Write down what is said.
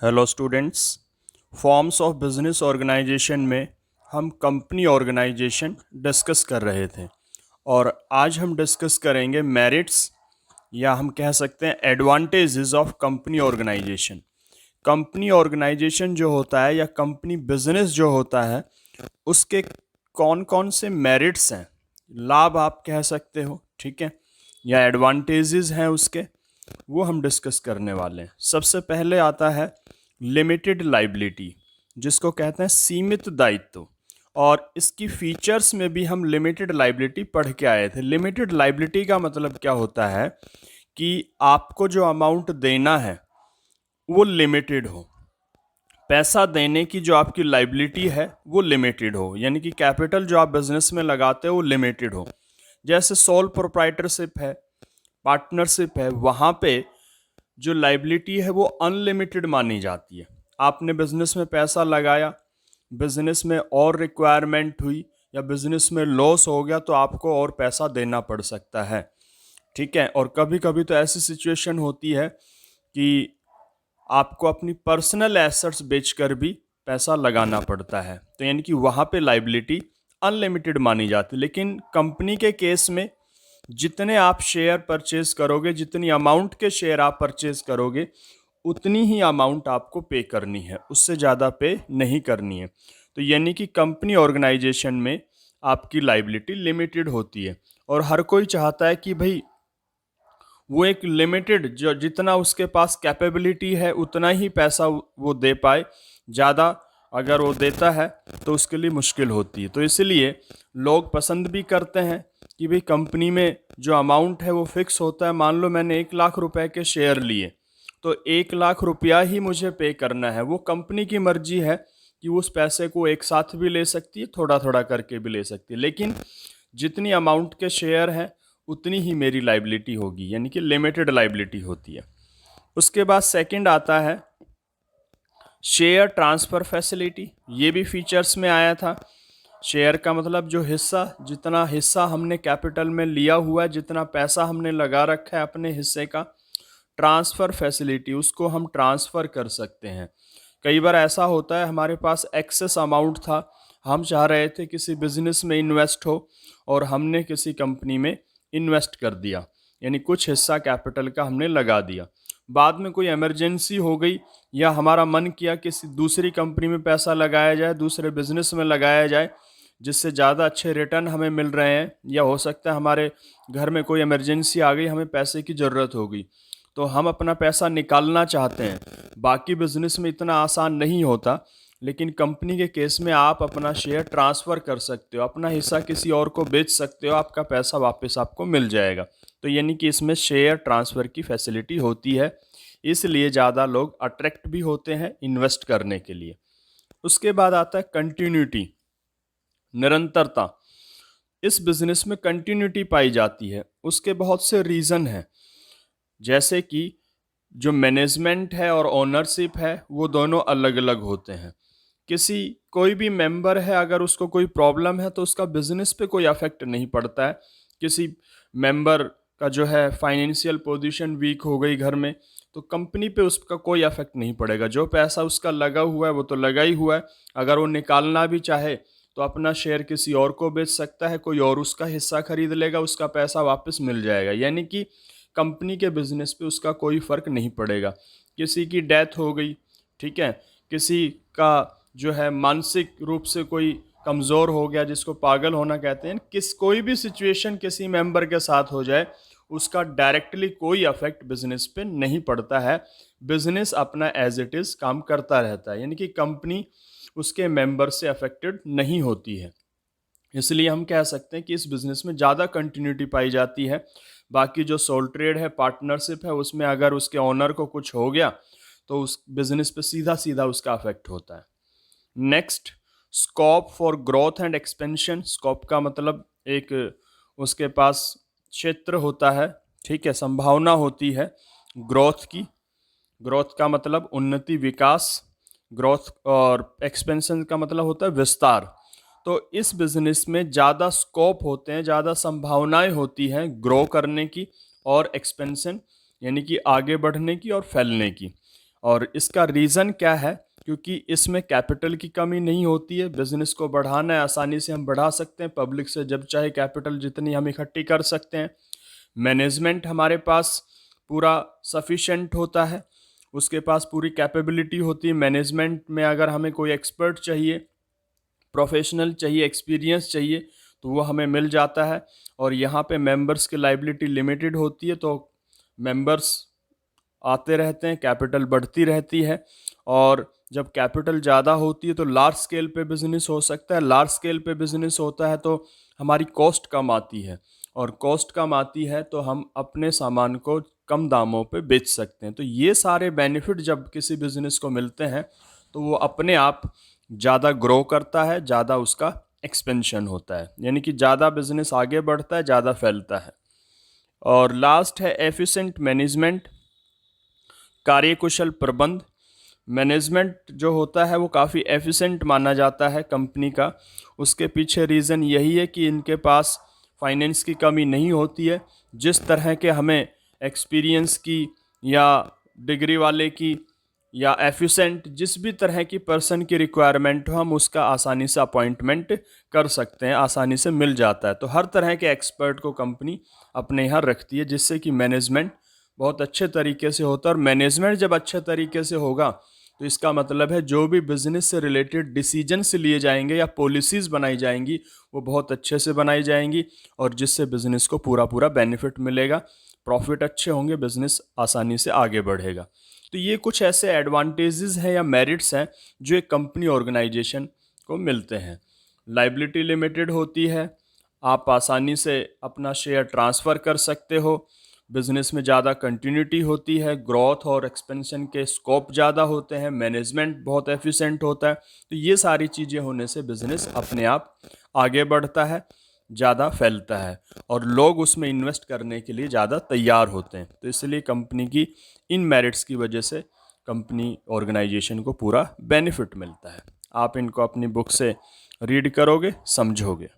Hello students. Forms of business organisation में हम company organisation discuss कर रहे थे और आज हम डिस्कस करेंगे मेरिट्स या हम कह सकते हैं advantages of company organisation. Company organisation जो होता है या कंपनी बिजनेस जो होता है उसके कौन कौन से मेरिट्स हैं, लाभ आप कह सकते हो, ठीक है, या एडवांटेजेस हैं उसके, वो हम डिस्कस करने वाले हैं। सबसे पहले आता है लिमिटेड लाइबिलिटी, जिसको कहते हैं सीमित दायित्व। और इसकी फीचर्स में भी हम लिमिटेड लाइबिलिटी पढ़ के आए थे। लिमिटेड लाइबिलिटी का मतलब क्या होता है कि आपको जो अमाउंट देना है वो लिमिटेड हो, पैसा देने की जो आपकी लाइबिलिटी है वो लिमिटेड हो, यानी कि कैपिटल जो आप बिजनेस में लगाते हो वो लिमिटेड हो। जैसे सोल प्रोप्राइटरशिप है, पार्टनरशिप है, वहाँ पे जो लाइबिलिटी है वो अनलिमिटेड मानी जाती है। आपने बिजनेस में पैसा लगाया, बिजनेस में और रिक्वायरमेंट हुई या बिजनेस में लॉस हो गया तो आपको और पैसा देना पड़ सकता है, ठीक है। और कभी कभी तो ऐसी सिचुएशन होती है कि आपको अपनी पर्सनल एसेट्स बेचकर भी पैसा लगाना पड़ता है, तो यानी कि वहाँ पे लाइबिलिटी अनलिमिटेड मानी जाती है। लेकिन कंपनी के केस में जितने आप शेयर परचेज करोगे, जितनी अमाउंट के शेयर आप परचेज करोगे, उतनी ही अमाउंट आपको पे करनी है, उससे ज़्यादा पे नहीं करनी है। तो यानी कि कंपनी ऑर्गेनाइजेशन में आपकी लाइबिलिटी लिमिटेड होती है और हर कोई चाहता है कि भाई वो एक लिमिटेड, जो जितना उसके पास कैपेबिलिटी है उतना ही पैसा वो दे पाए। ज़्यादा अगर वो देता है तो उसके लिए मुश्किल होती है। तो इसलिए लोग पसंद भी करते हैं कि भाई कंपनी में जो अमाउंट है वो फिक्स होता है। मान लो मैंने 1 लाख रुपए के शेयर लिए तो 1 लाख रुपया ही मुझे पे करना है। वो कंपनी की मर्जी है कि वो उस पैसे को एक साथ भी ले सकती है, थोड़ा थोड़ा करके भी ले सकती है, लेकिन जितनी अमाउंट के शेयर हैं उतनी ही मेरी लाइबिलिटी होगी, यानी कि लिमिटेड लाइबिलिटी होती है। उसके बाद सेकंड आता है शेयर ट्रांसफ़र फैसिलिटी। ये भी फीचर्स में आया था। शेयर का मतलब जो हिस्सा, जितना हिस्सा हमने कैपिटल में लिया हुआ है, जितना पैसा हमने लगा रखा है अपने हिस्से का, ट्रांसफ़र फैसिलिटी, उसको हम ट्रांसफ़र कर सकते हैं। कई बार ऐसा होता है हमारे पास एक्सेस अमाउंट था, हम चाह रहे थे किसी बिजनेस में इन्वेस्ट हो और हमने किसी कंपनी में इन्वेस्ट कर दिया, यानी कुछ हिस्सा कैपिटल का हमने लगा दिया। बाद में कोई इमरजेंसी हो गई या हमारा मन किया किसी दूसरी कंपनी में पैसा लगाया जाए, दूसरे बिजनेस में लगाया जाए जिससे ज़्यादा अच्छे रिटर्न हमें मिल रहे हैं, या हो सकता है हमारे घर में कोई इमरजेंसी आ गई, हमें पैसे की ज़रूरत हो गई तो हम अपना पैसा निकालना चाहते हैं। बाकी बिजनेस में इतना आसान नहीं होता, लेकिन कंपनी के केस में आप अपना शेयर ट्रांसफ़र कर सकते हो, अपना हिस्सा किसी और को बेच सकते हो, आपका पैसा वापस आपको मिल जाएगा। तो यानी कि इसमें शेयर ट्रांसफ़र की फैसिलिटी होती है, इसलिए ज़्यादा लोग अट्रैक्ट भी होते हैं इन्वेस्ट करने के लिए। उसके बाद आता है कंटिन्यूटी, निरंतरता। इस बिज़नेस में कंटिन्यूटी पाई जाती है, उसके बहुत से रीज़न हैं। जैसे कि जो मैनेजमेंट है और ओनरशिप है वो दोनों अलग अलग होते हैं। किसी कोई भी मेंबर है, अगर उसको कोई प्रॉब्लम है तो उसका बिजनेस पे कोई अफेक्ट नहीं पड़ता है। किसी मेंबर का जो है फाइनेंशियल पोजीशन वीक हो गई घर में, तो कंपनी पे उसका कोई अफेक्ट नहीं पड़ेगा। जो पैसा उसका लगा हुआ है वो तो लगा ही हुआ है। अगर वो निकालना भी चाहे तो अपना शेयर किसी और को बेच सकता है, कोई और उसका हिस्सा खरीद लेगा, उसका पैसा वापस मिल जाएगा। यानी कि कंपनी के बिजनेस पे उसका कोई फ़र्क नहीं पड़ेगा। किसी की डेथ हो गई, ठीक है, किसी का जो है मानसिक रूप से कोई कमज़ोर हो गया, जिसको पागल होना कहते हैं, कोई भी सिचुएशन किसी मेंबर के साथ हो जाए, उसका डायरेक्टली कोई अफेक्ट बिजनेस पे नहीं पड़ता है। बिजनेस अपना एज इट इज़ काम करता रहता है, यानी कि कंपनी उसके मेंबर से अफेक्टेड नहीं होती है। इसलिए हम कह सकते हैं कि इस बिज़नेस में ज़्यादा कंटिन्यूटी पाई जाती है। बाकी जो सोल ट्रेड है, पार्टनरशिप है, उसमें अगर उसके ओनर को कुछ हो गया तो उस बिज़नेस पे सीधा सीधा उसका अफेक्ट होता है। Next, scope for growth and expansion. Scope का मतलब एक उसके पास क्षेत्र होता है, ठीक है, संभावना होती है ग्रोथ की। ग्रोथ का मतलब उन्नति, विकास। ग्रोथ और एक्सपेंशन का मतलब होता है विस्तार। तो इस बिजनेस में ज़्यादा स्कोप होते हैं, ज़्यादा संभावनाएं होती हैं ग्रो करने की और एक्सपेंशन यानी कि आगे बढ़ने की और फैलने की। और इसका रीज़न क्या है? क्योंकि इसमें कैपिटल की कमी नहीं होती है। बिज़नेस को बढ़ाना है, आसानी से हम बढ़ा सकते हैं, पब्लिक से जब चाहे कैपिटल जितनी हम इकट्ठी कर सकते हैं। मैनेजमेंट हमारे पास पूरा सफिशेंट होता है, उसके पास पूरी कैपेबिलिटी होती है। मैनेजमेंट में अगर हमें कोई एक्सपर्ट चाहिए, प्रोफेशनल चाहिए, एक्सपीरियंस चाहिए, तो वो हमें मिल जाता है। और यहाँ पे मेंबर्स की लाइबिलिटी लिमिटेड होती है, तो मेंबर्स आते रहते हैं, कैपिटल बढ़ती रहती है। और जब कैपिटल ज़्यादा होती है तो लार्ज स्केल पे बिजनेस हो सकता है। लार्ज स्केल पे बिजनेस होता है तो हमारी कॉस्ट कम आती है, और कॉस्ट कम आती है तो हम अपने सामान को कम दामों पे बेच सकते हैं। तो ये सारे बेनिफिट जब किसी बिजनेस को मिलते हैं तो वो अपने आप ज़्यादा ग्रो करता है, ज़्यादा उसका एक्सपेंशन होता है, यानी कि ज़्यादा बिजनेस आगे बढ़ता है, ज़्यादा फैलता है। और लास्ट है एफिशिएंट मैनेजमेंट, कार्यकुशल प्रबंध। मैनेजमेंट जो होता है वो काफ़ी एफिशिएंट माना जाता है कंपनी का। उसके पीछे रीज़न यही है कि इनके पास फाइनेंस की कमी नहीं होती है। जिस तरह के हमें एक्सपीरियंस की या डिग्री वाले की या एफिशिएंट जिस भी तरह की पर्सन की रिक्वायरमेंट हो, हम उसका आसानी से अपॉइंटमेंट कर सकते हैं, आसानी से मिल जाता है। तो हर तरह के एक्सपर्ट को कंपनी अपने यहाँ रखती है, जिससे कि मैनेजमेंट बहुत अच्छे तरीके से होता है। और मैनेजमेंट जब अच्छे तरीके से होगा तो इसका मतलब है जो भी बिजनेस से रिलेटेड डिसीजंस लिए जाएंगे या पॉलिसीज़ बनाई जाएंगी वो बहुत अच्छे से बनाई जाएंगी, और जिससे बिजनेस को पूरा पूरा बेनिफिट मिलेगा, प्रॉफिट अच्छे होंगे, बिजनेस आसानी से आगे बढ़ेगा। तो ये कुछ ऐसे एडवांटेजेस हैं या मेरिट्स हैं जो एक कंपनी ऑर्गेनाइजेशन को मिलते हैं। लाइबिलिटी लिमिटेड होती है, आप आसानी से अपना शेयर ट्रांसफ़र कर सकते हो। बिजनेस में ज़्यादा कंटिन्यूटी होती है, ग्रोथ और एक्सपेंशन के स्कोप ज़्यादा होते हैं, मैनेजमेंट बहुत एफिशिएंट होता है। तो ये सारी चीज़ें होने से बिजनेस अपने आप आगे बढ़ता है, ज़्यादा फैलता है, और लोग उसमें इन्वेस्ट करने के लिए ज़्यादा तैयार होते हैं। तो इसलिए कंपनी की इन मेरिट्स की वजह से कंपनी ऑर्गेनाइजेशन को पूरा बेनिफिट मिलता है। आप इनको अपनी बुक से रीड करोगे, समझोगे।